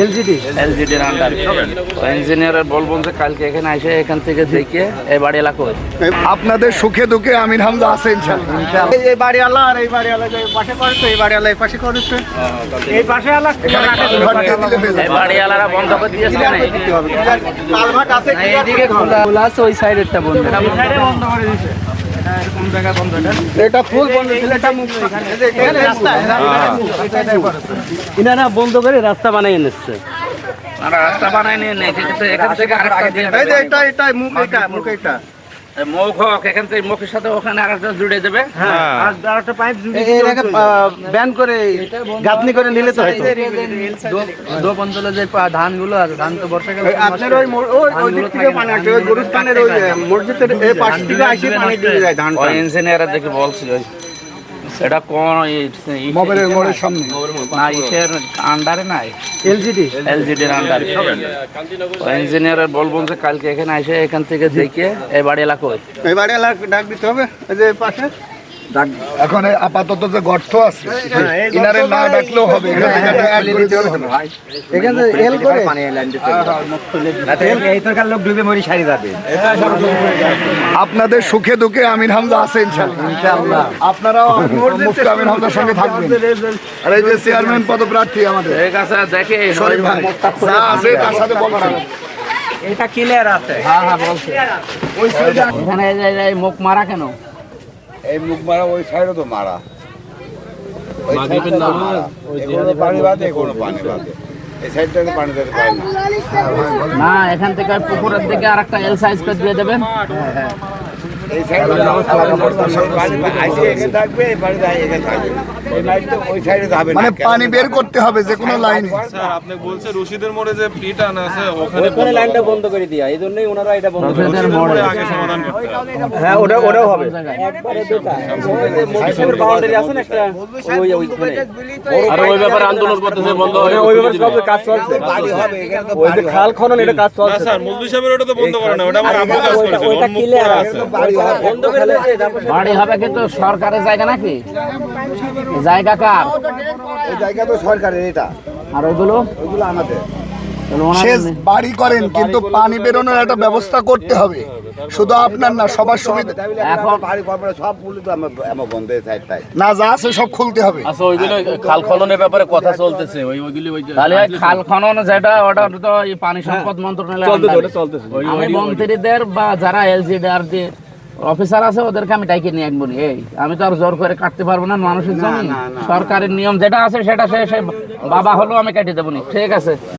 এলজিডির under ইঞ্জিনিয়ারের বলবেন যে কালকে এখানে এসে এখান থেকে দেখে এই বাড়ি এলাকায় আপনাদের সুখে দুঃখে আমির হামজা আছে ইনশাআল্লাহ। এই বাড়িওয়ালা আর এই বাড়িওয়ালা যে পাশে করেছে, এই বাড়িওয়ালা এই পাশে করেছে, এই পাশে আলা এই বাড়িওয়ালারা বন্ধ করে দিয়েছে না কালভার্ট আছে কি এইদিকে খোলা আছে, ওই সাইডেরটা বন্ধ এই সাইডে বন্ধ করে দিয়েছে। কোন জায়গায় বন্ধ এটা ফুল বন্ধ ছিল, এটা মুখ এখানে রাস্তা ইনারা বন্ধ করে রাস্তা বানাই এনেছে। রাস্তা বানায় নিয়ে নেই কিন্তু এখান থেকে আরেকটা দিয়ে এই যে এটা মুখ এটা মুখ হোক এখান থেকে মুখের সাথে ওখানে আরেকটা জুড়ে দেবে। আর আরেকটা পাইপ জুড়ে ব্যান করে গাঁথনি করে নিলে তো হয়তো দো অঞ্চলে যে ধানগুলো আছে, ধান তো বর্ষাকালে আপনার ওই দিক থেকে পানি আসে, ওই গরুস্থানের ওই মসজিদের এই পাশ থেকে আসে পানি দিয়ে যায় ধান। ওই ইঞ্জিনিয়ার দেখে বলছিল এটা কোন মোবাইলের মোড়ের সামনে না ইসের আন্ডারে নাই এলজিডির আন্ডারে ইঞ্জিনিয়ারের বলবেন যে কালকে এখানে এসে এখান থেকে দেখে এই বাড়ি এলাকায় এই বাড়ি এলাকা ডাক দিতে হবে, এই যে পাশে এখন এই আপাতত যে গর্ত আছে ইনারে না ডাকলেও হবে, এখান থেকে একটা add করে দিলেও হবে। এখানে এল করে পানি লাইন দিতে হবে, এই তরকার লোক ডুবে মরি সারি যাবে। আপনাদের সুখে দুঃখে আমির হামজা আছে ইনশাআল্লাহ। আপনারাও মুফতি আমির হামজার সঙ্গে থাকবেন। আর এই যে চেয়ারম্যান পদপ্রার্থী আমাদের ঠিক আছে দেখে শরীফ ভাই যা আছে তার সাথে বলবেন। এটা ক্লিয়ার আছে। হ্যাঁ বলছে এখানে এই মুখ মারা কেন? এই মুখ মারা ওই সাইডে তো মারা, ওই সাইডে তো মারা। এগুলো পানি বাদে, এগুলো পানি বাদে, এই সাইডটাতে পানি যেতে পারে না। না এখান থেকে পুকুরের দিকে আর একটা এল সাইজ করে দিয়ে দেবেন। এই সাইডে পানি আইসে এখানে থাকবে, এই পানি যায় এখানে থাকবে, ওই লাইন তো ওই সাইডে যাবে না। মানে পানি বের করতে হবে যে কোনো লাইনে। স্যার আপনি বলছেন রশিদের মোড়ে যে পিটান আছে ওখানে ওখানে লাইনটা বন্ধ করে দিয়া, এই জন্যই ওনারা এটা বন্ধ করে রশিদের মোড়ে আগে সমাধান করতে হবে। হ্যাঁ ওটাও হবে একবারে দুটা। ওই যে মসজিদের বাউন্ডারি আছে না একটা, ওইখানে আর ওই ব্যাপারে আন্দোলন করতেছে বন্ধ হয়ে ওই ব্যাপারে সব কাজ চলছে। বাড়ি হবে এখানে তো ওই যে খাল খনন এটা কাজ না চলছে। স্যার মৌলভী সাহেবের ওটা তো বন্ধ করে না, ওটা আমার আব্বু কাজ করেছে, ওইটা ওর মুখ ক্লিয়ার করা আছে, আছে। বাড়ি হবে। বন্ধ করে দিয়েছে, তারপর বাড়ি হবে কিন্তু সরকারের জায়গা নাকি? জায়গা কার? এই জায়গা তো সরকারের, এটা আর ওইগুলো ওইগুলো আমাদের। শেষ বাড়ি করেন কিন্তু পানি বেরোনোর একটা ব্যবস্থা করতে হবে, শুধু আপনার না সবার সুবিধা। এখন বাড়ি কর্পোরেট সব পুলি তো আমার বন্ধ এই সাইডটাই। না যা আছে সব খুলতে হবে। আচ্ছা ওইগুলো খাল খননের ব্যাপারে কথা চলতেছে, ওইগুলি তাহলে ওই খাল খনন যেটা ওটা তো এই পানি সম্পদ মন্ত্রণালয় চলতেছে। আমি মন্ত্রীদের বা যারা এলজিডিআর যে অফিসার আছে ওদেরকে আমি ডাইকে নিয়ে একবো এই আমি তো আর জোর করে কাটতে পারবো না মানুষের জমি। সরকারের নিয়ম যেটা আছে সেটা সে বাবা হলেও আমি কেটে দেবো নি। ঠিক আছে।